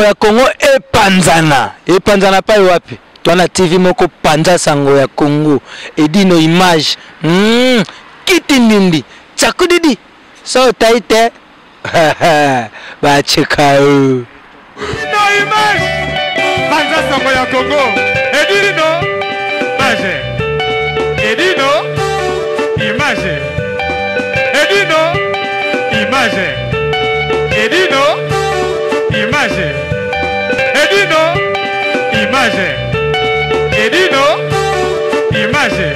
sango ya Congo epanzana pa wapi twana TV moko panza sango ya Congo edino image kitindindi chakudidi so taite ba chekao no image panza sango ya Congo edino image edino image edino image edino image edino image edino image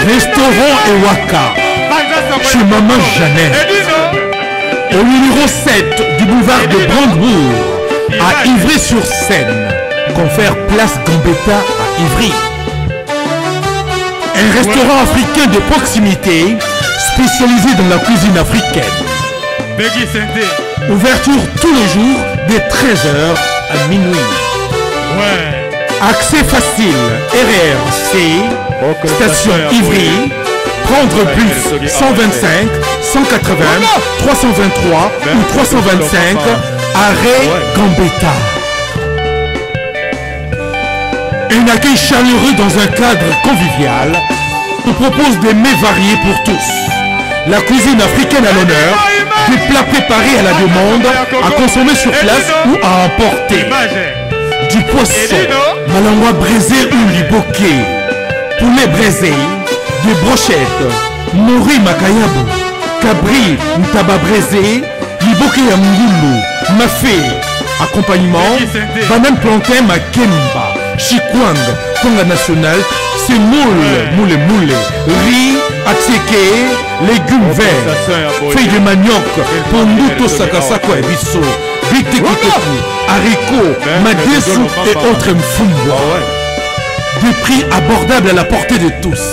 Restaurant Ewaka chez Maman Jeannette au numéro 7 du boulevard de Brandebourg à Ivry-sur-Seine. Confère place Gambetta à Ivry. Un restaurant africain de proximité spécialisé dans la cuisine africaine. Ouverture tous les jours de 13h à minuit. Accès facile, RRC, station Ivry, prendre bus 125, 180, 323 ou 325, arrêt Gambetta. Un accueil chaleureux dans un cadre convivial nous propose des mets variés pour tous. La cuisine africaine à l'honneur, des plats préparés à la demande, à consommer sur place ou à emporter. Du poisson, malangwa braisé ou liboké, poulet braisé, des brochettes, mori makayabu, cabri ntaba braisé, liboké ya mngulu, mafé, accompagnement, banane plantain makemba, chikwang, konga national, c'est moule, riz, atsieke, légumes verts, feuilles de manioc, ponduto sakasako et bisso, bitekiteku, haricots, madesu et autres mfumbwa. Des prix abordables à la portée de tous.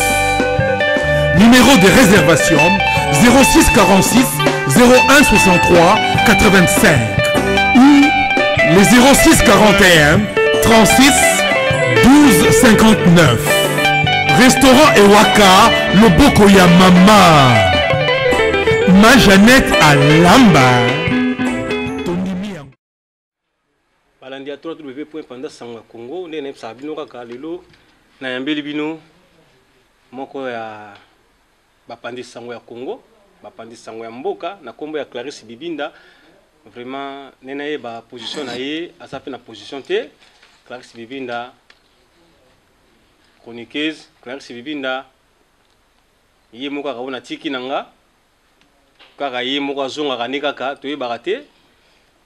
Numéro de réservation 06 46 01 63 85 ou les 06 41 36 12 59. Restaurant Ewaka, le Bokoya Mama. Ma Jeannette à Lamba. Balandia www.pandasanga Congo ndene sabino kaka lelo na yambeli bino moko ya bapandi sango ya Congo, bapandi sango ya mboka na kombo ya Clarisse Bibinda. Vraiment nena ye ba position na ye asape na position te. Clarisse Bibinda chroniqueuse, Clarisse Bibinda ye moka kaona tiki nanga kaka ye moka zonga kanika ka to ye barate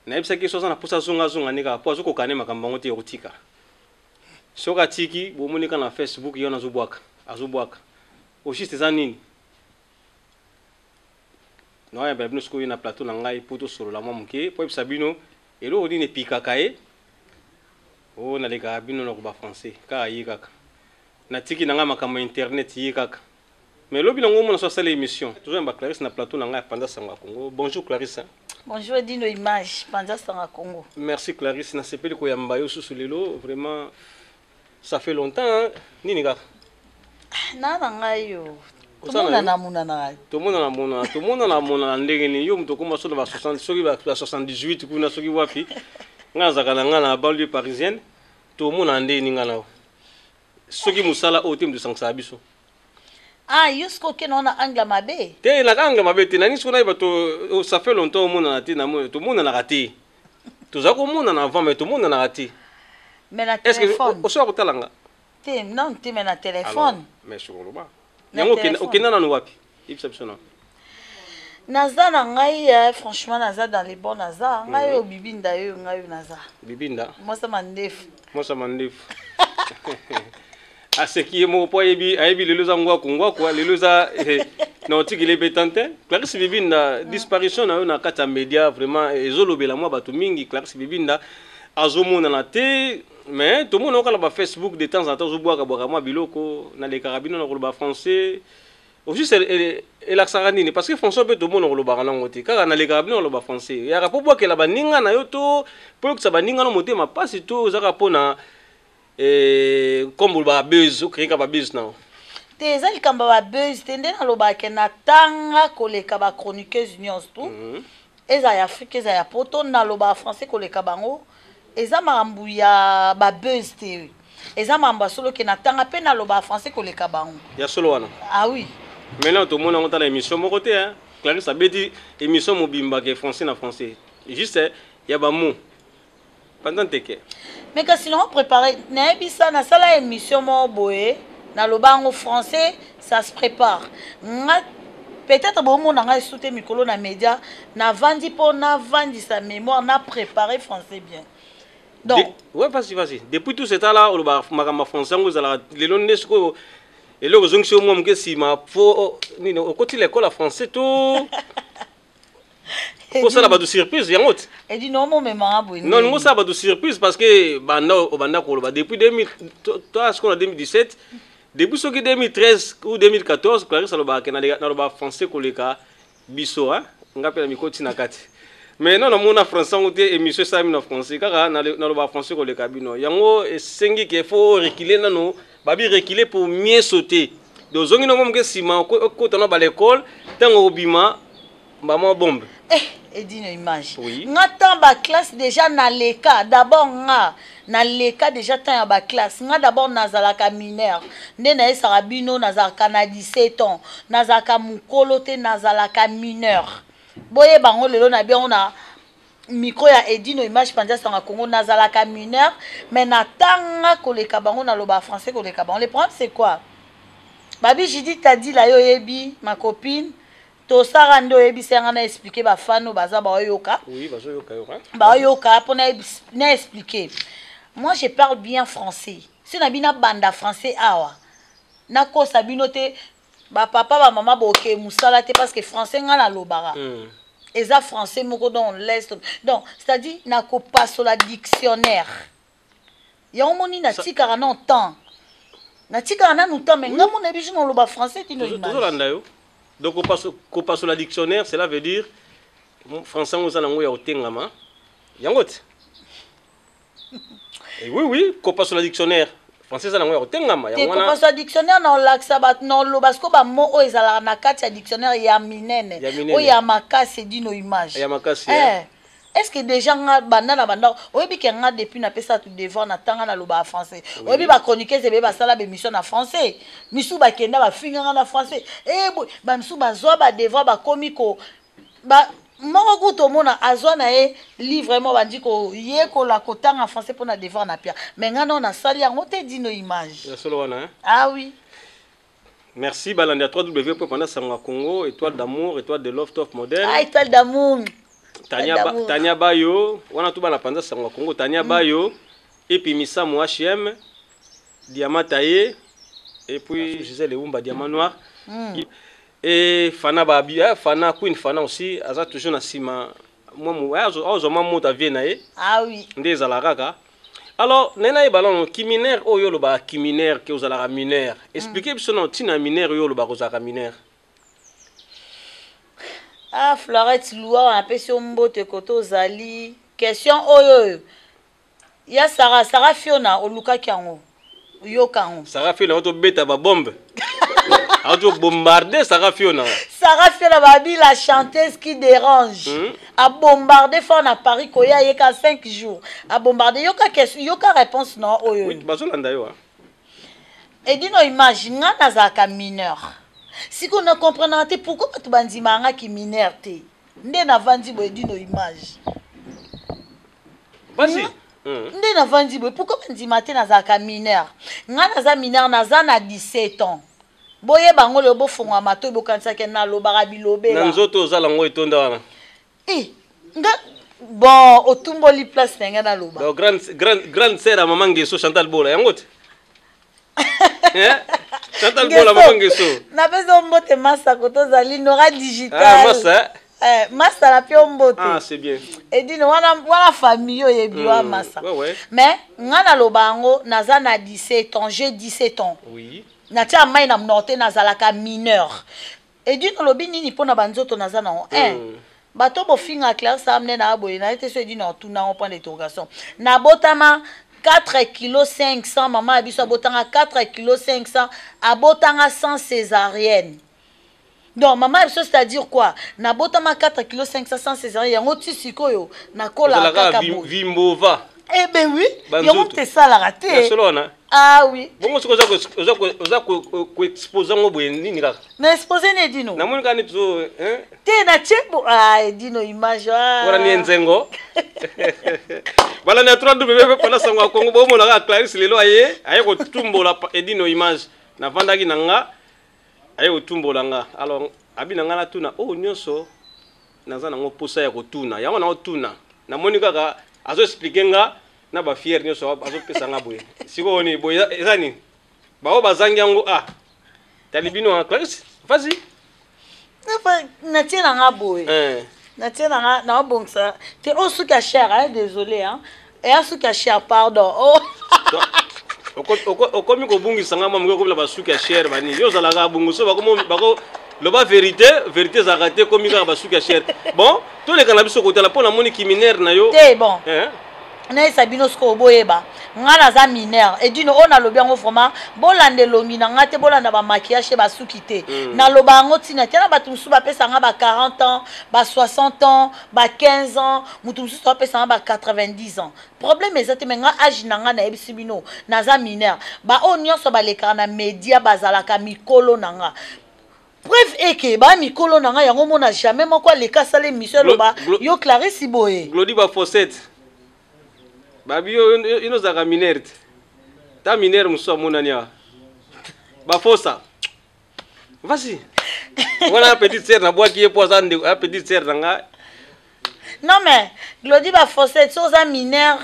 na yebisa ki soza na posa zonga nika po azoko kane makambo ngote yotika soka tiki bomonika na Facebook yona azobwaka aussi c'est nini no ya babino sko na plateau na ngai poto solo la momuke po yebisa bino elo odi ne pikaka e o na leka bino na ko ba français ka yi kaka na tiki nanga makambo internet yi kaka mais lobi na ngomo na so sala émission toujours ba Clarisse na plateau na ngai pendant sanga Congo. Bonjour Clarisse. Bonjour Dino Image pendant sanga Congo. Merci Clarisse na sepeli ko yamba yo susu lelo vraiment ça fait longtemps hein? Nini kaka na ngai yo tomona na mona ndenge ni yo mutoko maso na 60 soki ba 78 kuna soki wapi ngaza kana ngana banlieue parisienne tomona ndeni ngana soki musala otem de sangsa biso. Ah, yusko ke nona angla mabe. Te na angla mabe te nani sona bato ça fait longtemps au monde na te na mo to monde na raté. To za ko monde na avant mais to monde na raté. Mais na téléphone. Est-ce que o so talanga? Te non te mais na téléphone. Mais sur le bas. Yango okenda na wapi? Ibsa bisona. Naza na ngai franchement naza dans les bons naza. Ngai o bibinda yo ngai naza. Bibinda. Moi ça mandef. Aseki mo po yebi ayebi lelo za ngwa kongwa kwa lelo za na otiki le betante Clarisse Bibinda disparition na yo na kata media vraiment ezolobela moi bato mingi Clarisse Bibinda azomona na te mais tout le monde okala ba Facebook de temps en temps zobwaka bwaka moi biloko na le carabino na koloba français aussi c'est l'accent nini parce que François peut tout le monde koloba na ngote kaka na le carabino koloba français ya rapport bwaka la baninga na yo to po que ça baninga no motema pas to za rapona comme ba buzz ou créer ba buzz non te ezali kamba ba buzz tende na loba ke na tanga koleka ba chroniqueuse news tout eza ya Afrique eza ya poto na loba français koleka bango eza makambo ya ba buzz te eza makambo solo ke na tanga pe na loba français koleka bango ya solo wana ah oui maintenant tout le monde a émission mon côté hein Clarisse abedi émission mobimba ke français na français juste ya ba mot pendant teke mais kasi on préparer na ebisa na sala émission mo boye na lobango français ça se prépare peut-être bon mon nga souté mikolo na média na vandi po na vandi sa mémoire na préparer français bien donc ouais vas-y depuis tout ce temps là on va makamba français vous allez les lonnes siko et le zong sur moi mke si ma fo ni au côté l'école français tout pour ça là ba de surprise yango et dit non mon mémoire bon non moi ça ba de surprise parce que banda ko ba depuis 2000 toi ce qu'on a 2017 depuis ce qui 2013 ou 2014 Clarisse aloba ke na loba français koleka biso hein ngapela mikoti na kati mais non mona français on dit émission ça na français kaka na loba français koleka bino yango esengi ke faut reculer nano babi reculer pour mieux sauter donc zongi no ngomke sima ko tana ba l'école tango obima ba mo bombe et dit une image oui. Nga tant ba classe déjà na leka d'abord nga na leka déjà tant ya ba classe nga d'abord nazalaka mineur nde na esara bino nazalaka na 17 ans nazalaka mukolo te nazalaka mineur boye bango lelo na bien on a micro ya Edino image panja sanga Congo nazalaka mineur mais na tanga koleka bango na loba français koleka bango le problème c'est quoi babi j'ai dit t'as dit la yo yebi ma copine to sarando ebisenga na expliquer ba fano baza ba yoka oui bazo yoka ba yoka pour na expliquer moi je parle bien français si na bina banda français awa na ko sabino te ba papa ba maman boke musala te parce que français nga na lobara eza français moko dans l'est donc c'est-à-dire na ko passe la dictionnaire ya omoni na tika na temps na tika na nous temps mais nga mon ebiso na loba français tino image. Donc, on passe sur la dictionnaire, cela veut dire français, on a un otengama. Yangot. Oui, on passe sur la dictionnaire. Français, on a un otengama. On passe sur la dictionnaire, non, l'aksabat, non, l'obasco, bah, mo, oh, ils ont la carte, dictionnaire, il y a minene. Oh, il y a ma casse, c'est dit nos images. Il y a ma casse. Est-ce que déjà banda oyebi ke nga depuis na pesa tout devoir na tanga na loba français oyebi ba chroniquer c'est ba sala be mission na français misu ba kenda ba finga na français ba misu ba zo ba devoir ba komiko ba moko kuto mona azwa na e livre vraiment ba ndiko ye ko la kotanga français pour na devoir na pia mais nga non na sali yango te dino image ya solo wana ah oui merci balandi à www.pandasanga Congo étoile d'amour étoile de love top modèle ah étoile d'amour Tania Bayo, on a tout bana panza sangwa Congo Tania Bayo et puis Misamo HM diamant taillé et puis Gisèle Eumba diamant noir et Fana Babi Fana Queen Fana aussi aza toujours na sima moi azo mamu ta vienae ah oui ndé zalaraka alors nena e ballon kiminaire oyo lo ba kiminaire ke ozalara mineur expliquez biso non tina mineur oyo lo ba kozaka mineur. Ah, Florette Loua, un peu sur Mbote Koto Zali. Question oyo. Ya Sarah Fiona, au Luka Kiango. Yokango. Sarah Fiona, auto bêta ba bombe. Auto bombarder Sarah Fiona. Sarah Fiona, babi la chanteuse qui dérange. A bombarder fort à Paris, Koya, yeka 5 jours. A bombarder, yoka question, yoka réponse non, oyo. Oui, bazolanda yo. Et dis-nous, imagine, nazaka mineur. Si on ne comprend pas pourquoi tu bandi manga qui minerte, ndé na vandi boy di no image. Vas-y. Ndé na vandi boy pourquoi bandi maté na zaka mineur. Nga na za mineur na za na 17 ans. Boye bango le bo fonga mato bo kanisa ke na lo barabilobe. Na nzoto za lango etonda wana. Nga bon otumboli place nga na loba. Donc grande sœur à maman Ngeso Chantal Bola yangote. Chantal Bola maman Ngeso. Na bezo mbote massa koto zali nora digital. Ah massa. Massa la pio mbote. Ah c'est bien. Et dit no wana famille yo yebiwa massa. Ouais. Mais nga na lobango naza na 17 ans, j'ai 17 ans. Oui. Na tia mai na mnote nazalaka mineur. Et dit no lobi nini pona banzoto naza na bato bo finga classe amne na aboye na ete so dit no tuna on point d'interrogation. Na botama 4 kg 500 maman abiso abotanga 4 kg 500 abotanga sans césarienne. donc maman biso c'est-à-dire quoi na botama 4 kg 500 césarien yango ti sikoyo na kola kaka vimbova. Eh ben oui, yango te sala raté. Ah oui. Bon oza ko exposer ngo boye nini kaka. Na exposer ne dino. Na moni ka ni zo Te na chebo ah dino image ah. Wala ni nzengo. Wala na 3W pona sango Kongo bo mo na Clarisse lelo aye ko tumbola edino image na vandaki nanga aye ko tumbola nga. Alors abi nanga na tuna oh nyonso naza nango posa ya ko tuna. Yango na tuna. Na moni kaka azo expliquer nga na ba fier nyonso azo pesa nga boye. Siko oni boye ezani. Ba o bazangi yango ah. Talibino Clarisse. Vas-y. Na tina nga boye. Na tina nga na bongsa. Te osuka cher hein désolé hein. Et asuka cher pardon. Oh. Okomi ko bungisa nga mwa ko la basuka cher bani. Yo za la ga bunguso bako loba vérité za raté komi ka basuka cher. Bon, tous les cannabis ko tala pona moni ki mineur na yo. Te bon. Na sabino sko boyeba ngana za mineur et dino on a lobi ngo vraiment bolande longi na ngate bolanda ba maquillage ba sukite na loba ngo tina tena ba tumsu ba pesa nga ba 40 ans ba 60 ans ba 15 ans mutumsu ba pesa nga ba 90 ans problème ezate menga age na nga na ebisibino na za mineur ba onyoso ba leka na media bazalaka mikolo na nga. Bref, eke ba mikolo na nga yango mona jamais moko leka sale mission loba yo Clarisse boye Glody ba Fossette. Babi yo ino zaka mineur. Ta mineur muso mona nia. Ba fossa. Vas-y. Voilà petite sœur na bois qui est poisson de petite sœur nga. Non mais Glody ba Fossette so za mineur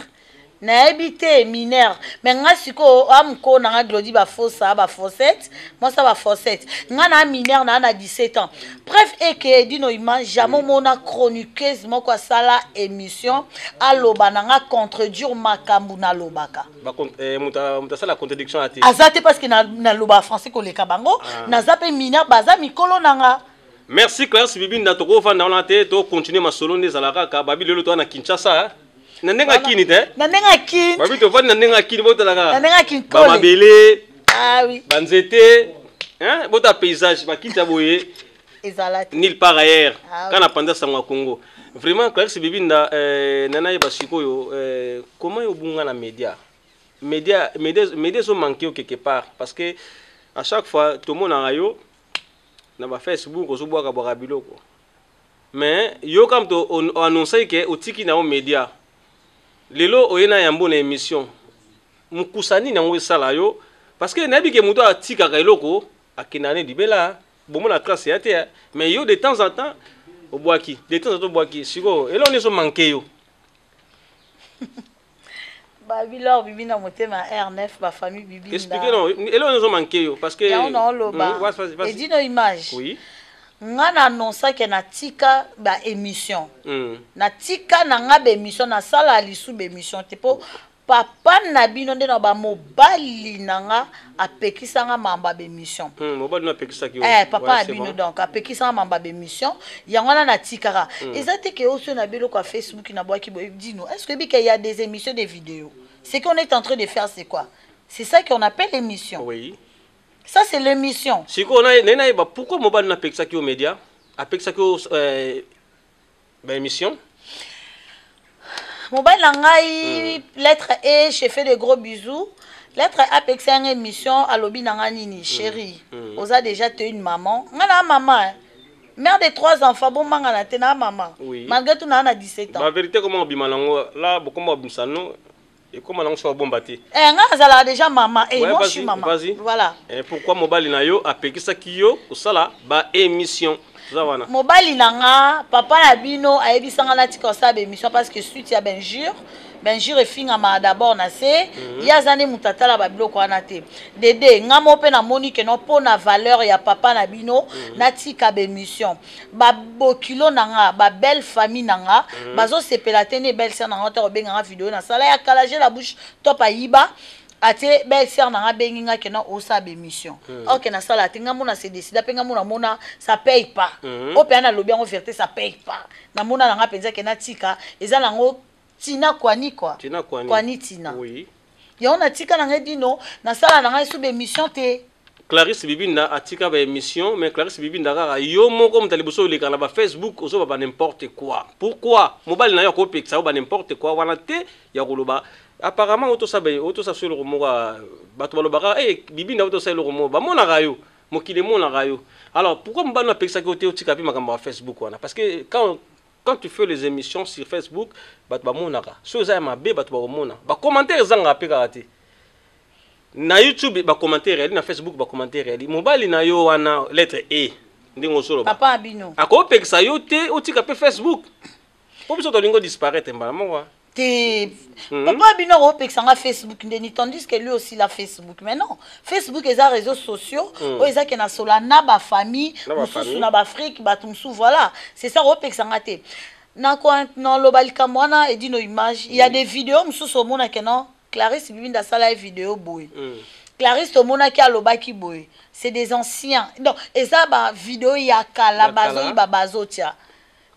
na habité mineur mais nga siko amko na nga Glody ba fossa ba Fossette moi ça ba Fossette nga na mineur na 17 ans bref eke dino image jamais mona chroniqueuse moko sala émission aloba na nga contredire makambu na lobaka ba muta sala contradiction ati azate parce que na loba français ko leka bango na zape mineur baza mikolo na nga. Merci Clarisse Bibi ndako fanda on ate to continuer ma solo ndezalaka ka babi lelo to na Kinshasa. Nanenga kini te? Nanenga kini. Babi to fanda nanenga kini bota laka. Nanenga kini kole. Ba mabele. Ah oui. Banzete. Hein? Bota paysage ba kinta boye. Ezalati. Nil par ailleurs. Kana panda sangwa Congo. Vraiment Clarisse Bibi nana yeba sikoyo comment yo bunga na média sont manqués quelque part parce que à chaque fois tout le monde a yo na ba Facebook ko zuboa ka boka biloko mais yo kam to on annoncer que otiki na o média lelo oyena yambo na émission mukusani na ngwe yo parce que nabi ke muto atika ka eloko akinane dibela bomo na trace ya te mais yo de temps en temps au boaki de temps en temps boaki siko elo ne so manqué yo Babi leur bibi na motema R9 ba famille bibi. Expliquez non, elo ne so manqué yo parce que ya on loba. Et dis nos images. Oui. Nga na annonça que na tika ba émission. Na tika na nga ba émission na sala alisu ba émission te po papa na bino nde na ba mobali na nga apekisa nga mamba ba émission. Mobali na apekisa ki. Papa na bino donc apekisa nga mamba ba émission. Yango na tika. Ezate ke oso na belo kwa Facebook na boaki bo dino. Est-ce que il y a des émissions de vidéos? Ce qu'on est en train de faire c'est quoi? C'est ça qu'on appelle l'émission. Oui. Ça c'est l'émission. Si on a pourquoi mobile n'a pas ça qui aux médias, a pas ça qui aux émission. Mobile nangai lettre E, je fais de gros bisous. Lettre A peut ça une émission à lobby nanga nini chérie. On a déjà tu une maman. Ngana maman. Mère de 3 enfants bon manga na tena maman. Malgré tout na 17 ans. La vérité comment bimalango là beaucoup mobimsano. Et comment on soit bon bâti? Nga déjà maman et moi je suis maman. Voilà. Et pourquoi mobile na yo a peki ça ki yo osala ba émission. Zawana. Mobile nanga papa na bino a ebisanga na tika sa ba émission parce que suite ya Benjur et finga ma d'abord na se ya zane mutatala ba biloko wana te. Dede nga mo pe na moni ke no pona valeur ya papa na bino na tika ba émission. Ba bokilo nanga ba belle famille nanga bazo sepela tene belle sœur nanga to benga vidéo na sala ya kalager la bouche top ayiba ate belle sœur nanga benginga ke no osa ba émission. OK na sala tinga mona se décide penga mona ça paye pas. O pe na lobi ngo vérité ça paye pas. Na mona nanga penza ke na tika ezala ngo Tina kwani quoi? Tina kwani. Kwani Tina. Oui. Ya on a tika na ngedino na sala na ngai sube émission te. Clarisse Bibinda atika ba émission mais Clarisse Bibinda kaka yo moko mtalibuso le kana ba Facebook ozo ba n'importe quoi. Pourquoi mobile na yo ko peksa ba n'importe quoi wana te ya koloba apparemment auto sa sur le romo bato balobaka Bibinda auto sa le romo ba mona rayo mokile mona rayo. Alors pourquoi mobile na peksa ko te otika pi makamba Facebook wana parce que quand tu fais les émissions sur Facebook bato ba mona ka so za ma be bato ba mona ba commentaire zanga peka te na YouTube ba commentaire na Facebook ba commentaire mobile na yo wana lettre E ndingo solo papa abino ako pekisa yo te otika pe Facebook po biso to lingo disparaître mbala mo te papa abino ko pekisa nga Facebook ndeni tandis que lui aussi la Facebook mais non Facebook les réseaux sociaux o eza ke na sola na ba famille mususu na ba Afrique ba tumsu voilà c'est ça ko pekisa nga te na quoi non lobali kamwana et dino image il y a des vidéos mususu au mona ke non Clarisse Bibinda sala vidéo boy. Clarisse Tomona ki alobaki boy. C'est des anciens. Donc et ça ba vidéo ya kala bazo ba bazotia.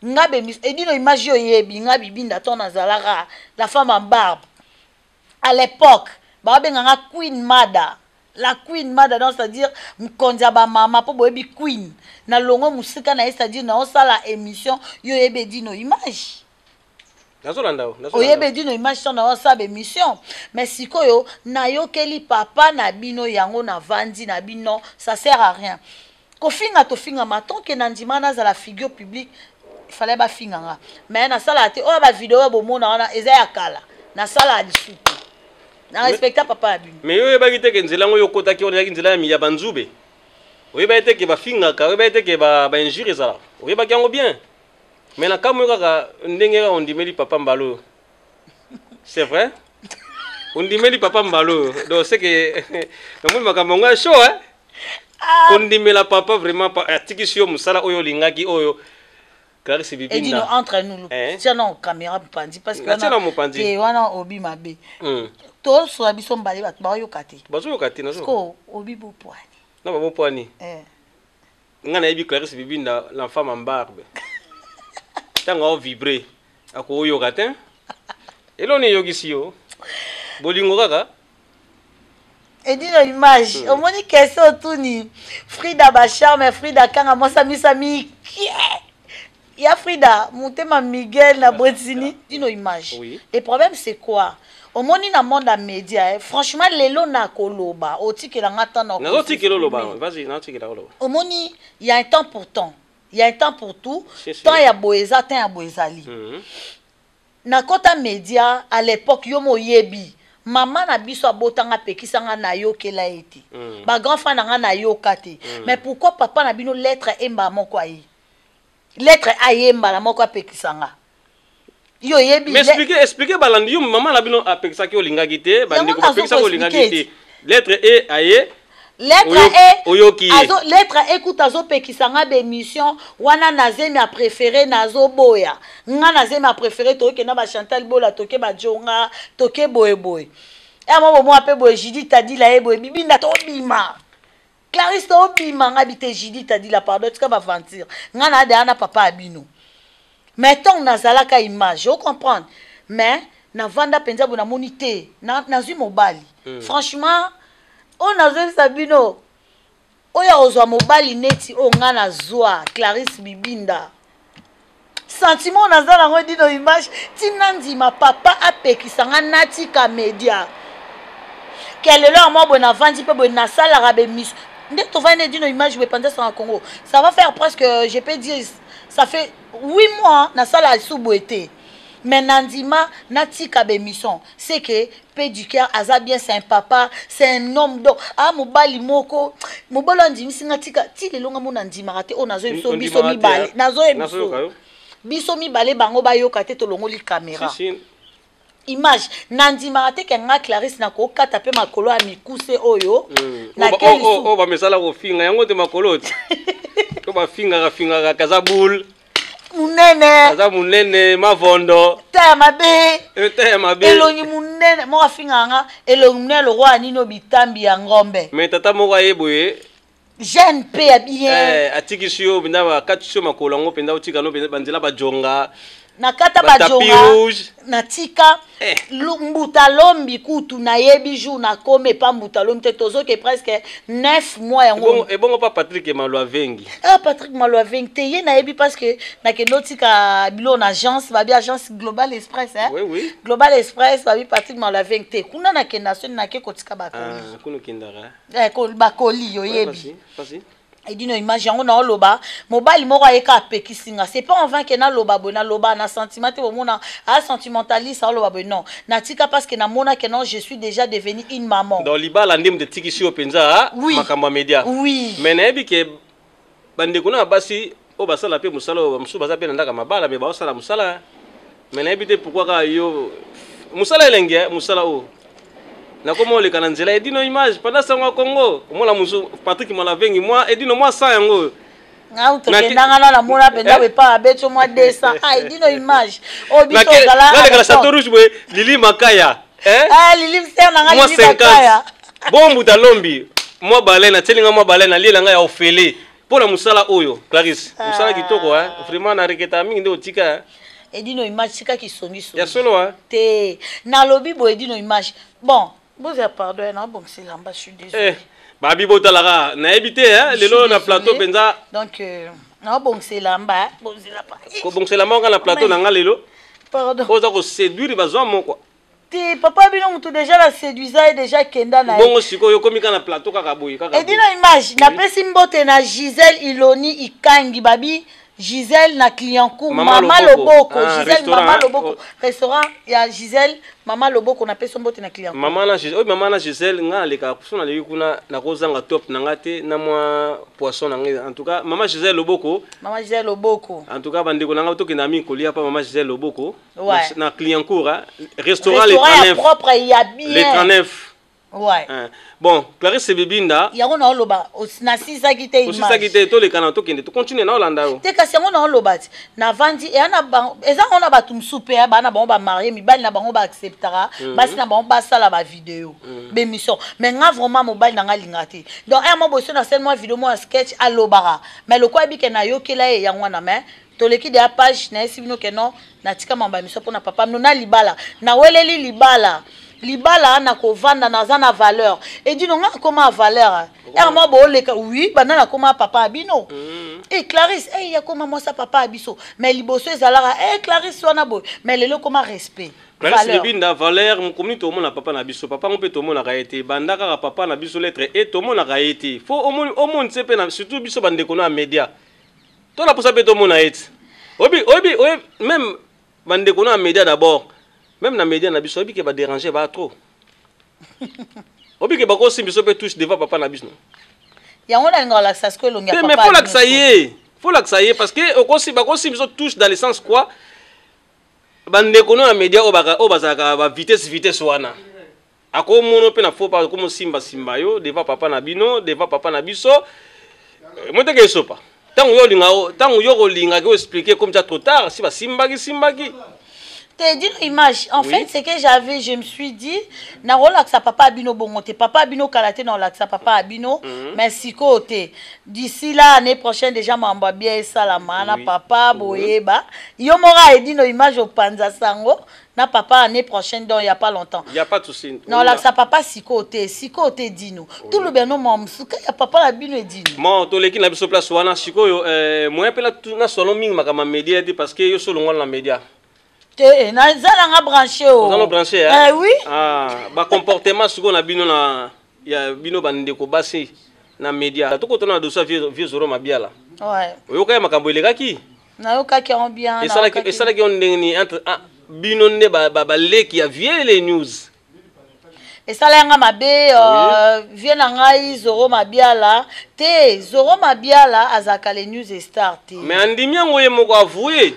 Ngabe edino image yo yebi ngabi Bibinda ton azalaka la femme en barbe. À l'époque, ba benga Queen Mada. La Queen Mada donc c'est-à-dire mkondia ba mama po boyebi Queen. Na longo musika na c'est-à-dire na osala émission yo yebe dino image. Oyebe dino image sur na sa émission mais sikoyo na yo keli papa na bino yango na vandi na bino ça sert à rien ko finga to finga maton ke nandima na za la figure publique il fallait ba finga mais na sala te o ba vidéo bo mona wana eza ya kala na sala lisuku na respecta papa bino mais yo yeba kite ke nzela ngo yo kota ki on ya nzela ya banzube oyeba ite ke ba finga ka oyeba ite ke ba injure za oyeba ki ngo bien. Mais na kamu kaka ndenge on dimeli papa mbalo. C'est vrai? On dimeli papa mbalo. Donc c'est que na mo makambo show hein. On dimela papa vraiment atikisio musala oyo lingaki oyo. Clarisse Bibinda. Et dis-nous entre nous. Tiens non caméra pandi parce que et wana obi mabe. To so biso mbali bat ba yo kate. Bazo yo kate nazo. Ko obi bo poani. Na ba bo poani. Ngana yebi Clarisse Bibinda l'enfant en barbe. Tango vibrer ako yoga te eloni yogisi yo bolingo kaka et dit l'image au moni question tout ni Frida ba charme Frida kanga mosa misami ya Frida mutema Miguel na Botini dino image le problème c'est quoi au moni na monde à média franchement lelo na koloba otikela ngata na otikelo loba vas-y na otikela loba au moni il y a un temps pour temps. Il y a un temps pour tout. Tant il y a boeza, tant il y a boezali. Na kota média à l'époque yomo yebi. Maman na biso abotanga pekisanga na yo kela eti. Ba grand frère na na yo kate. Mais pourquoi papa na bino lettre emba moko ayi? Lettre ayemba la moko pekisanga. Yo yebi. Mais expliquez balandi yo maman na bino apekisa ki olinga gite, bandi ko pekisa ko olinga gite. Lettre e aye. Lettre E, lettre écoute azo pekisanga d'émission wana nazemi a préféré nazo boya nga nazemi a préféré toke na ba Chantal Bola toke ba Jonga toke boy boy et moi ape boy Jidi tadi la boy Bibinda to bima Clarisse to bima nga bité Jidi tadi la pardon tu ka ba mentir nga na de ana papa abino mais tant nazala ka image je comprends mais na vanda penza bona monité na zu mobali franchement on a vu Sabino. Oya ozwa mobali neti o ngana zwa Clarisse Bibinda. Sentiment nazala ngo dino image tinandi ma papa apekisanga nati ka media. Quel est leur moi bon avandi pe bon na sala rabe mis. Ndé to va ne dino image be pendant en Congo. Ça va faire presque je peux dire ça fait 8 mois na sala suboete. Mais Nandima natika bémission c'est que pédicure aza bien c'est un papa c'est un homme donc ah mobali moko mobalo ndimi singatika ti le longa mona ndima raté on nazo biso mi balé nazo biso mi balé bango ba yo kate to longo li caméra image nandima raté kenga Clarisse na ko kata pe makolo a mikuse oyo na keli o ba mesala ko finga yango te makolo to ba finga kaza boule munene aza munene mavondo ta mabe elongi munene mo afinganga elongi munene le roi nino bitambi ya ngombe mais tata moko ayeboye jeune pe ya bien atikisio binda ba katisio makolo ngo penda utika no banzela ba jonga nakata bajonga natika mbuta lombi kutu nayebi jour nakome pa mbuta lombi te tozoke presque 9 mois yango ebongo pa Patrick Malwavengi Patrick Malwavengi te ye nayebi parce que nakendo tika bilo na agence babi agence Global Express oui Global Express babi Patrick Malwavengi te kuna nakenda so nake kotika bakoli kuna kindara bakoli yo yebi vas-y et dit no image yango na loba mobile moko ayeka pekisinga c'est pas en vain que na loba bona loba na sentiment te mona a sentimentaliste na loba non natika parce que na mona que non je suis déjà devenue une maman dans libala ndem de tikisi openza makamba media oui mais na ebi ke bande kuna basi o basala pe musala msu baza pe ndaka mabala me ba osala musala mais na ebi te pourquoi ka yo musala elenge musala o na comment le kananzela edino image pendant ça ngwa Congo moi la musu Patrick Malwavengi moi edino moi ça yango nga utokendanga na mona penda we pa abeto moi 200 edino image o biso zala na le château rouge we Lili Makaya Lili ser na nga Lili Makaya bombu talombi moi balena telinga moi balena lela nga ya ofele pona musala oyo Clarisse musala kitoko vraiment na reketa mingi ndio tika edino image sika kisongi so ya solo te na lobi bo edino image bon vous avez pardon non bon c'est là-bas je suis désolé babi botalaka na ebité lelo na plateau penza donc non bon c'est là-bas bon c'est là-bas ko bon c'est là-bas na plateau na nga lelo pardon oza ko séduire bazwa moko te papa bino mutu déjà la séduisa et déjà kenda na bongo siko yo komika na plateau kaka boyi kaka edino image na pesi mbote na Gisèle Iloni Ikangi babi Gisèle na Clientcourt Mama Loboko Gisèle Mama Loboko restaurant ya Gisèle Mama Loboko na peso mbote na Clientcourt Mama na Gisèle nga leka kusuna le kuna na kozanga top na ngate na moi poisson na ngai en tout cas Mama Gisèle Loboko en tout cas bande ko na ngato kina mi kolia pa Mama Gisèle Loboko na Clientcourt restaurant les 39 propre ya bien les 39 ouais bon Clarisse Bibinda yango na loba na sisa kite image sisa kite to le kana to kende to continue na Olanda o te kasi yango na loba na vandi e na bango eza ona batu msupe ya bana bango ba marier mibali na bango ba acceptera basi na bango ba sala ba vidéo be mission mais nga vraiment mobile na nga lingati donc un mo bosso na seulement vidéo mo sketch à lobara mais le quoi bike na yokela e yango na mais toleki de page na sibino ke non na tika mamba mission pona papa no na libala na weleli libala na kovanda na za na valeur et dit non comment valeur moi bo leka oui banana comment papa abino et Clarisse ya comment moi ça papa abiso mais liboso ezalaka Clarisse wana bo mais lelo comment respect Clarisse Bibinda valeur mon communauté to mona papa na biso papa on peut to mona kaete bandaka ka papa na biso lettre et to mona kaete faut au monde sepe na surtout biso bande kono a média to na posa pe to mona et obi même bande kono a média d'abord même na média na biso obi ke ba déranger ba trop obi ke ba ko simbiso pe touche devant papa na biso yango na ngola ça ce que longa papa mais faut l'axayer parce que au kosi ba ko simbiso touche dans le sens quoi bande kono na média o bazaka ba vitesse wana ako mono pe na faut pas comme simba yo devant papa na bino devant papa na biso mote ke sopa tango yo ko linga ko expliquer comme ça trop tard si ba simbaki te dit image en fait c'est que je me suis dit na relaxa papa abino bongote papa abino kalaté na relaxa papa abino mais sikote d'ici là l'année prochaine déjà mamba bien ça la mana papa boyeba yo mora edino image au panza sango na papa année prochaine donc il y a pas longtemps il y a pas de souci non relaxa papa sikote dino tout le bien non mamsuka ya papa abino edino mon to leki na biso place wana sikoyo moi pe la na solo mingi makama media parce que yo solo ngona media na zalanga branché o zalo branché oui ba comportement suko na bino na ya bino bande ko basi na media to ko to na dosa vieux zoro mabiala ouais oyo kaya makambo elekaki na yo kaki en bien et ça qui on ndeni entre bino ne ba leki ya vieux les news et ça là nga mabe vient na ngai zoro mabiala te zoro mabiala azaka les news star te mais andimi yango ye moko avoué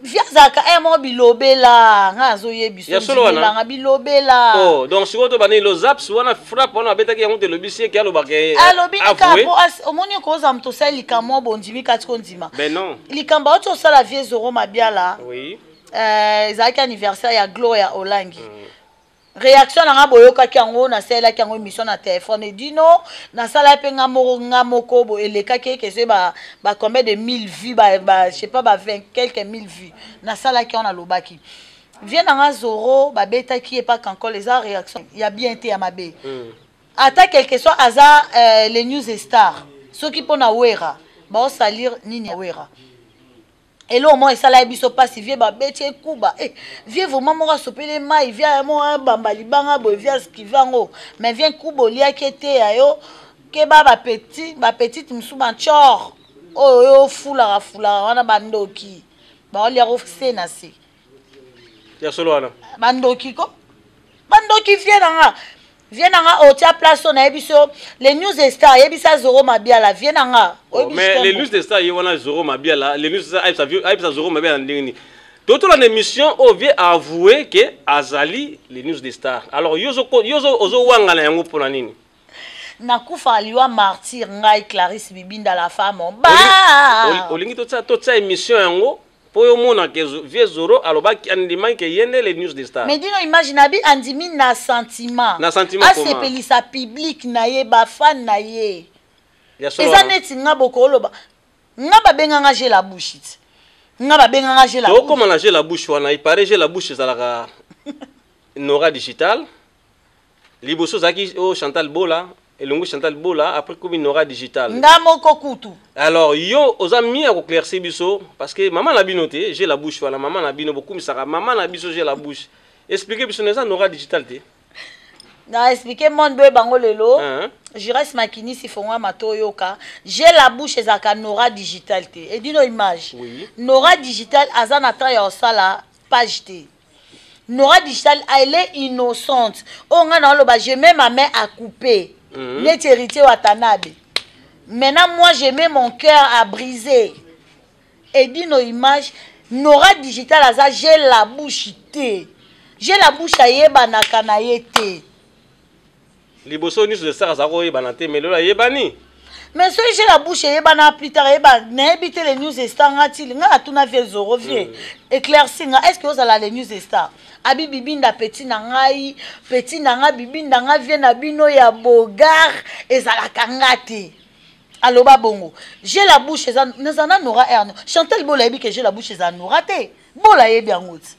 viazaka mo bilobela nga zo yebiso nga bilobela oh donc si oto bani lo zaps wana frappe wana betaki yango te lobisi ki alo bakay alobi ka po omoni ko za mto sali kamo bondimi kati kondima ben non likamba oto sala vie zoro mabiala oui ezaki anniversaire ya Gloria Olangi réaction nanga boyoka kiango na sala kiango émission na téléphone et dit non na sala pe ngamoko bo eleka ke c'est ba combien de 1000 vues je sais pas 20 quelques 1000 vues na sala ki on a lobaki vient nanga zoro ba beta qui est pas encore les réaction il y a bien été à mabe ata quelque soit hasard les news stars ceux qui pona wera ba salir nini wera. Et là, au moins, ça l'a biso pas si vieux, bah, bête, kuba. Eh, vieux, vraiment, moi, sopé mailles, viens, moi, bambali, banga, boy, viens, ce qui va en haut. Mais viens, kubo, lia, qui était, ayo, que ba petite, m'sou, ban, tchor. Oh, yo, foula, on a bando qui. Bah, on l'a refait, nasi. Ya solo, ana. Bando qui, quoi? Bando qui vient, là. Viens nanga otia place on a biso les news stars yebisa Zoro Mabiala viens nanga mais les news stars yona Zoro Mabiala les news stars aibisa Zoro Mabiala ndini d'autres la émission on vient avouer que azali les news stars alors yozo ozo wanga na yango pona nini nakufa aliwa martyr ngai Clarisse Bibinda la femme ba olingi totsa émission yango pour mona que vieux Zoro alobaki andima que yende les news des stars mais dino imagine abi andimi na sentiment comment asepelisa public na ye ba fan na ye eza neti nga bokoloba nga babenganga j'ai la bouche nga babenganga j'ai la bouche comment la j'ai la bouche wana il paraît j'ai la bouche ezalaka Nora Digital liboso zaki o Chantal Bola elongo Chantal Bola après comme Nora Digital ndamoko kutu alors yo oza mi à éclaircir biso parce que maman la binoté j'ai la bouche voilà maman la bino beaucoup misaka maman la biso j'ai la bouche expliquer biso neza Nora Digital te na expliquer monde be bango lelo je reste makini si fonga matoyoka j'ai la bouche ezaka Nora Digital te et dino image oui. Nora Digital azana ta ya osala page te Nora Digital elle est innocente on a loba je mets ma main à couper les héritiers Watanabe. Maintenant, moi, je mets mon cœur à briser. Et dit nos images, Nora Digital, j'ai la bouche té. J'ai la bouche à yebana kanayete. Liboso ni de ça, ça yebana té, mais là yebani. Mais si j'ai la bouche à yebana plus tard, n'habite les news stars, n'a tout n'a fait Zoro vie. Éclaircir, est-ce que vous avez les news stars? Abi bibinda petit nangai bibinda nga vient na bino ya bogar ezala kangate aloba bongo j'ai la bouche ezana Nora Erno Chantal Bola ebi que j'ai la bouche ezana Nora te Bola yebi angouti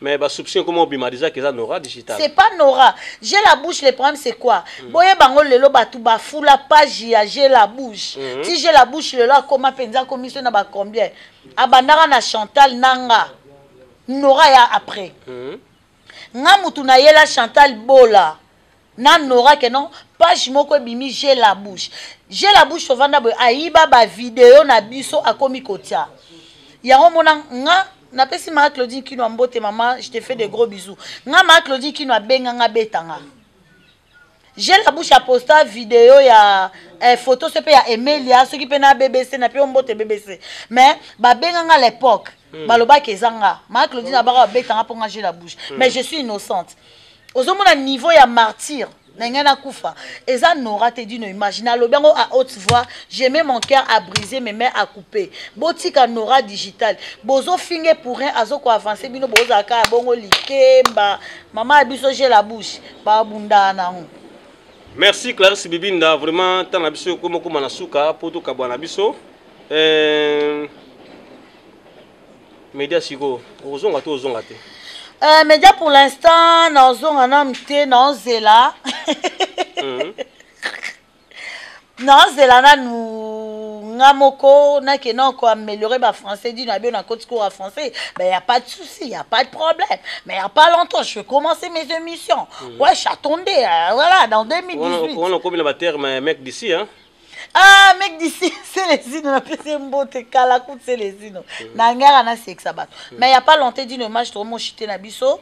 mais ba soupçon comment obimadiza que ça Nora Digital c'est pas Nora j'ai la bouche le problème c'est quoi boye bango lelo batu ba fula page ya j'ai la bouche si j'ai la bouche lelo comment penza commission na ba combien abandara na Chantal nanga Nora ya après nga mutu na yela Chantal Bola na Nora que non page moko bimi j'ai la bouche ovanda boy ayiba ba vidéo na biso akomi kotia yango mona nga na pesi ma Claudine Kino mbote maman je te fais des gros bisous nga ma Claudine Kino benga nga betanga j'ai la bouche à poster vidéo ya photo c'est pas ya Emilia ce qui peut na BBC na pe mbote BBC mais ba benga nga l'époque baloba kezanga ma Claudine abara betanga pour nga j'ai la bouche mais je suis innocente ozomona niveau ya martyr n'engana kufa eza Nora te dit no imagine alobango à haute voix j'ai mis mon cœur à briser mes mains à couper botika Nora Digital bozo finge pour rien azoko avancer bino bozaka bongo likemba maman abiso j'ai la bouche ba bunda na on. Merci Clarisse Bibinda vraiment tant na biso comme na suka poto kabwana biso média siko ozonga te média pour l'instant nazonga na mte na zela na zela na nu ngamoko na ke non ko améliorer ba français dit na bien na côté cours à français ben y a pas de souci y a pas de problème mais y a pas longtemps je vais commencer mes émissions ouais j'attendais voilà dans 2018 on comme le terme mec d'ici hein. Ah mec d'ici c'est les îles on appelle ça mbote kala kout c'est les îles na ngara na sexa bato mais y a pas longtemps dit no match trop mon chité na biso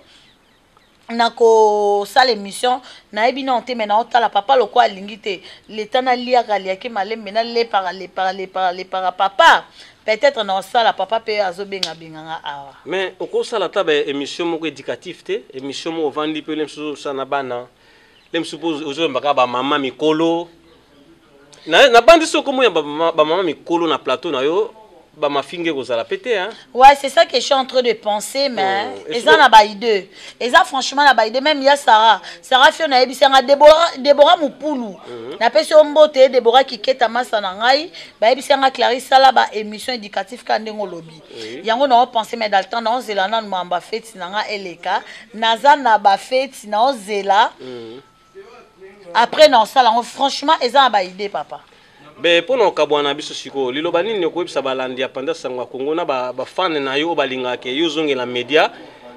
na ko sala émission na ebi na onte mais na otala papa lokwa alingi te l'état na liaka liaki malembe na le par papa peut-être na sala papa pe azobenga benganga awa mais oko sala ta ba émission moko éducatif te émission mo vandi pe lemso sana bana lemso ozo mbaka ba mama mikolo na bandi so komo ya ba mama mikolo na plateau na yo ba mafinge kozala pété hein. Ouais, c'est ça que je suis en train de penser, mais ils en a pas idée. Et ça franchement la ba idée même il y a Sarah fait on a ebisanga Déborah Moupoulou. Na pesi ombote Déborah qui keta masa na ngai, ba ebisanga Clarisse sala ba émission éducative ka ndengo lobby. Yango na penser mais dans le temps na ozela na mamba fête na nga eleka, naza na ba fête na ozela. Après non ça là franchement ils en a pas idée papa. Ben pour nos kabwana biso siko liloba nini ne koyebisa balandi ya panda sangwa Kongo na ba fan na yo balinga ke yo zongela media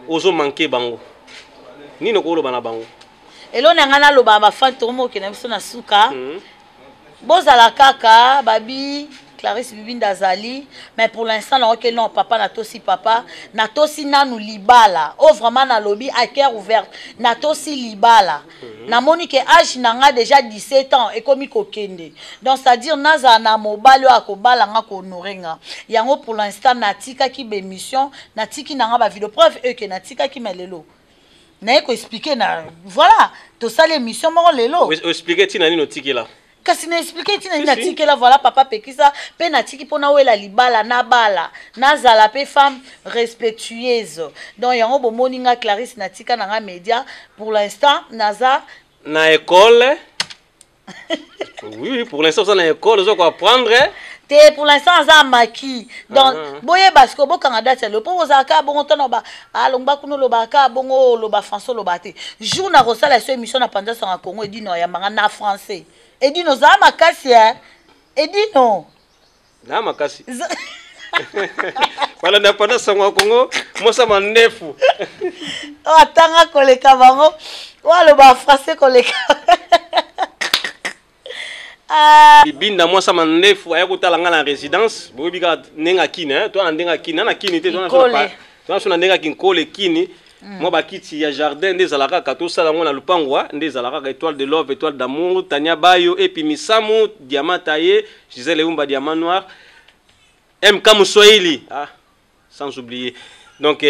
ozo manquer bango nini ko loba na bango elo na ngana loba ba fan to mo ke na biso na suka bozala kaka babi Clarisse Bibinda Zali, mais pour l'instant, non, papa, natosi papa, natosi nanou libala, oh vraiment na lobby à cœur ouvert, natosi libala. Na moni ke âge nanga déjà 17 ans et comme kokende. Donc c'est-à-dire naza na mobalo akobala nga ko norenga. Yango pour l'instant natika ki be mission, natiki nanga ba vidéo preuve que natika ki melelo. Na ko expliquer na voilà, to ça l'émission mo lelo. Expliquer tina nini otiki là. Kasi na expliquer tina na tiki la voilà papa pekisa pe na tiki pona wela libala na bala na zala pe femme respectueuse donc yango bomoni nga Clarisse na tika na nga média pour l'instant naza na école oui pour l'instant ça na école zo ko apprendre te pour l'instant za maki donc boye basko bo Canada c'est le pour ozaka bongo tono ba alongba kuno lo ba ka bongo lo ba français lo ba te jour na rosala so émission na panda sa Congo et dit no ya manga na français. Et dit nos âmes à casser, hein? Et dit non. Na makasi. Voilà n'a pas de sang au Congo. Moi ça m'a nefu. Oh attends koleka bango. Wa le ba français koleka. Binda moi ça m'a nefu aya kutala nga na résidence. Bo bika nenga kini hein. Toi ndenga kini na kini te toi na ndenga kini kole kini. Moi bakiti ya jardin des alaka kato sala ngona lupangwa des alaka étoile de love étoile d'amour Tania Bayo et puis Misamu diamant taillé Gisèle Umba diamant noir MK Muswahili sans oublier donc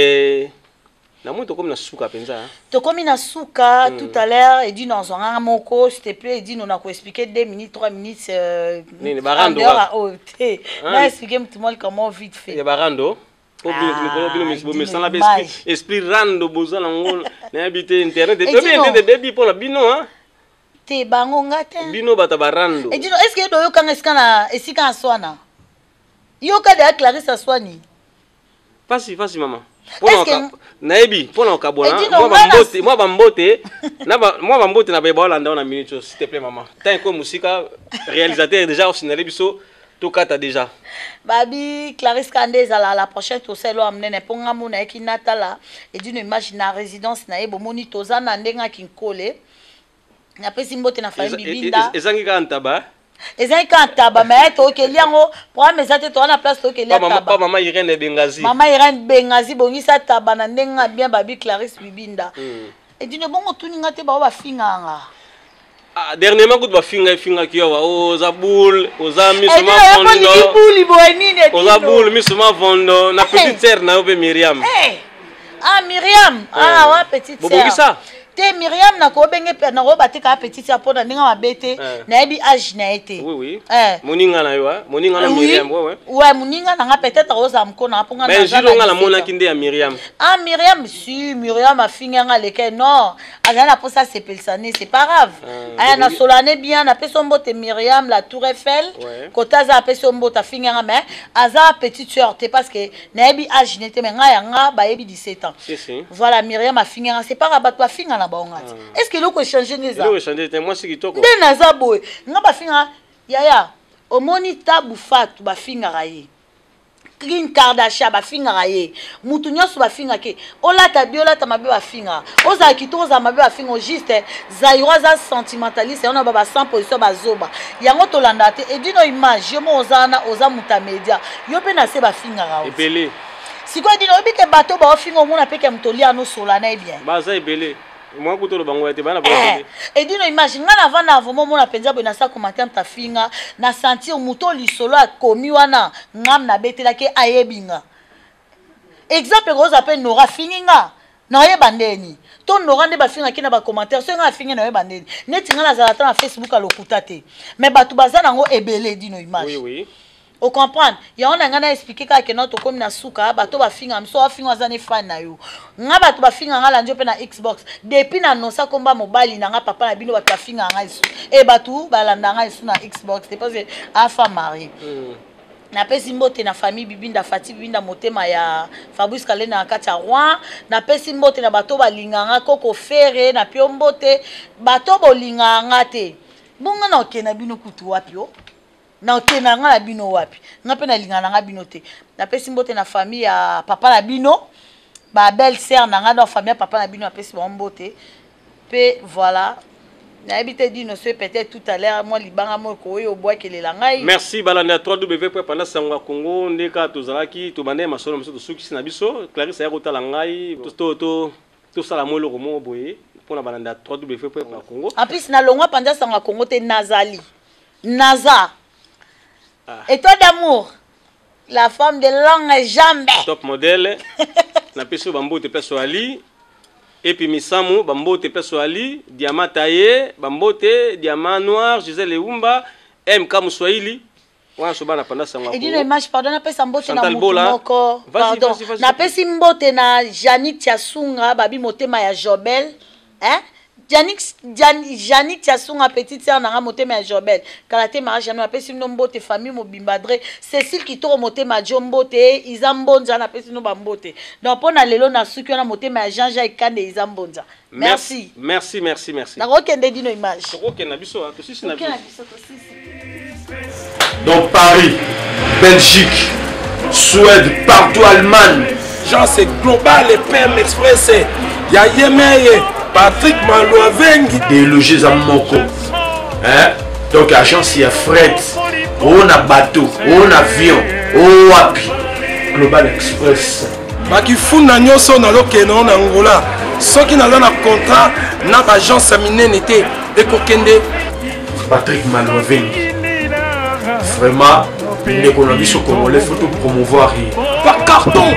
na moi to comme na suka penza to comme na suka tout à l'heure et dit non zonga moko s'il te plaît et dit non a ko expliquer 2 minutes 3 minutes ni barando na expliquer tout le monde comment vite fait ya barando esprit rando boza nango na habité internet de baby pour la bino hein te bango ngate bino bata barando et dis est-ce que do yo kanga esika aswana yo ka de Clarisse aswani fasi maman pona naibi pona kabona moi bambote na ba Hollande na minute s'il te plaît maman tant que musika réalisateur déjà au cinéma biso tout cas t'as déjà babi Clarisse Kandeza la prochaine to selo amnene ponga mona eki natala et d'une image na résidence na ebo moni tozana ndenga kinkole na pesi mbote na famille Bibinda ezangi kantaba mais to keliango pour amezate to na place to kelia taba maman Irène Bengazi bongisa taba na ndenga bien babi Clarisse Bibinda et d'une bongo tuninga te ba finganga. Dernièrement quand finga kiwa ozaboul ozami soma vondo ozaboul mi soma vondo na petite sœur na obe Myriam Myriam wa petite sœur bobongisa te Myriam na ko benge na ko batika petite sœur pona ndinga mabete na ebi âge na été oui moninga na yo moninga na Myriam ouais moninga na peut-être oza mkona ponga na jilonga la mona kinde ya Myriam Myriam si Myriam a finga nga leke non ana pour ça c'est pelsané c'est pas grave ana solane bien na peso mbote Myriam la Tour Eiffel kotaza peso mbote finga nga mais aza petite sœur te parce que na ebi âge n'était mais nga yanga ba ebi 17 ans voilà Myriam a finga nga c'est pas rabat ba finga na baongati est-ce que loko changer neza loko changer moi c'est kitoko ndena za boy nga ba finga yaya omoni tabu fatu ba finga raye Kim Kardashian ba finga raye mutu nyoso ba finga ke olata biola ta mabe ba finga oza kito oza mabe ba finga juste zaira za sentimentaliste on a ba 100 position ba zoba yango to landa te et dino image yo mo ozana oza muta media yo pe na se ba finga rawo ebele siko dino obike bato ba finga mo na peke mtoli ano solana bien ba za ebele moi kutolo bango ete bana ba et dino image ngana vana avomo mo na penza bo na sa commentaire ta finga na sentir muto lisolo a komi wana ngam na betela ke ayebinga exemple gros appel Nora finga na yebandeni to Nora nde ba finga kina ba commentaire so nga finga na yebandeni neti ngana za na Facebook a lokuta te mais batu bazana ngo ebele dino image oui O comprendre? Ya on a ngana expliquer que notre comme na suka bato ba finga mso ba finga zane fan na yo. Nga bato ba finga nga lanjo pe na Xbox. Depuis na nosa komba mobile na nga papa na bino bato ba finga nga isu. E bato ba landa nga isu na Xbox. C'est parce que afa mari. Na pesi mbote na famille Bibinda Fati Bibinda motema ya Fabrice Kalena na kati ya Rouen. Na pesi mbote na bato ba linganga koko fere na pio mbote bato bo linganga te. Bonga na okena bino kutu wapi yo? Na okena nga na bino wapi? Nga pe na lingana nga bino te. Na pesi mbote na famille ya papa na bino. Ba belle sœur na nga na famille ya papa na bino na pesi ba mbote. Pe voilà. Na habité dit nous peut-être tout à l'heure moi libanga mo ko yo bois que les langai. Merci balanda 3W pendant sangwa Congo ndeka tozalaki to bande masolo moso to suki na biso Clarisse ya kotala ngai to sala mo lo mo boye pour la balanda 3W Congo. En plus na longwa pendant sangwa Congo te Nazali. Naza. Et toi d'amour. La femme de longue jambe. Top modèle. Na peso bambo te peso ali. Et puis Misamu, Bambote Pessoali, Diamant Taillé, Bambote, Diamant Noir, Gisèle Eumba, MK Mouswahili. Et d'une image, pardon, n'a pas Sambote na Moko. Pardon, n'a pas Simbote na Janik Tiasunga, Babi Motema ya Jobel. Hein? Janik Tiasunga, petite sœur na Motema ya Jobel. Kalate mariage, n'a pas Simbote famille Mobimbadre. Cécile qui toro Motema Jombote, Izambonja n'a pas Simbote Bambote. Donc pour na lelo na suki na Motema ya Jean Jacques Kande Izambonja. Merci. Merci. Na rokende dino image. Rokende na biso, to sisi na biso. Donc Paris, Belgique, Suède, partout Allemagne. Genre c'est global et PM Express. Il y a Yemeye, Patrick Malouavengi. Des logés à Moko. Hein? Donc agence il y a fret, on a bateau, on a avion, on a Global Express. Bakifuna nyoso na lokeno na Angola. Soki na lona contrat na agence minene te ekokende Patrick Malouavengi. Vraiment, l'économie congolais, il faut tout promouvoir. Par carton,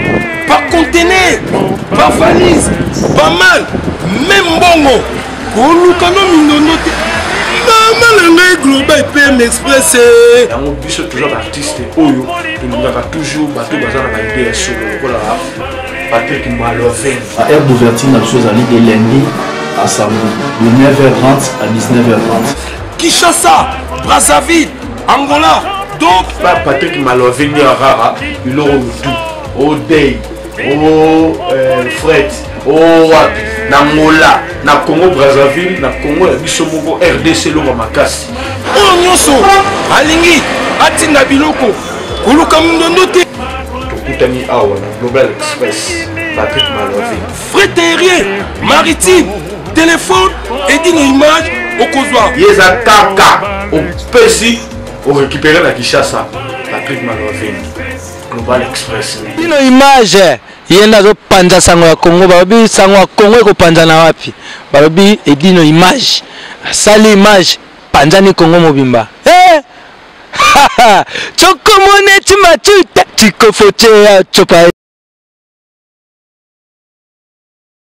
par conteneur, par valise, pas mal, même bongo. Global PM Express. On bus toujours artiste. Oyo, nous avons toujours battu bazar na idée sur le Patrick Malouavengi. À aire d'ouverture, la chose à de lundi à samedi, de 9h30 à 19h30. Kinshasa, Brazzaville, Angola. Donc, Patrick Malouavengi à Rara, il aura tout. Au Day, au Fred, au Wapi, Angola, na Congo Brazzaville, na Congo Bisomoko, RDC Loma Makasi. Oh Nyoso, Alingi, Atina Biloko, Kuluka Mundonote. Tokutani Awa, Global Express, Patrick Malouavengi. Frais aérien, maritime, téléphone, et d'une image au Kozwa. Yeza Kaka, au Pessi. Pour récupérer la Kinshasa, Patrick Malouavengi, Global Express. Dino image, yenda zo panja sango ya Congo, babi sango ya Congo eko panja na wapi. Babi edino image, sali image, panja ni Congo mobimba. Eh! Choko mone chimachuta, chiko foche ya chopa.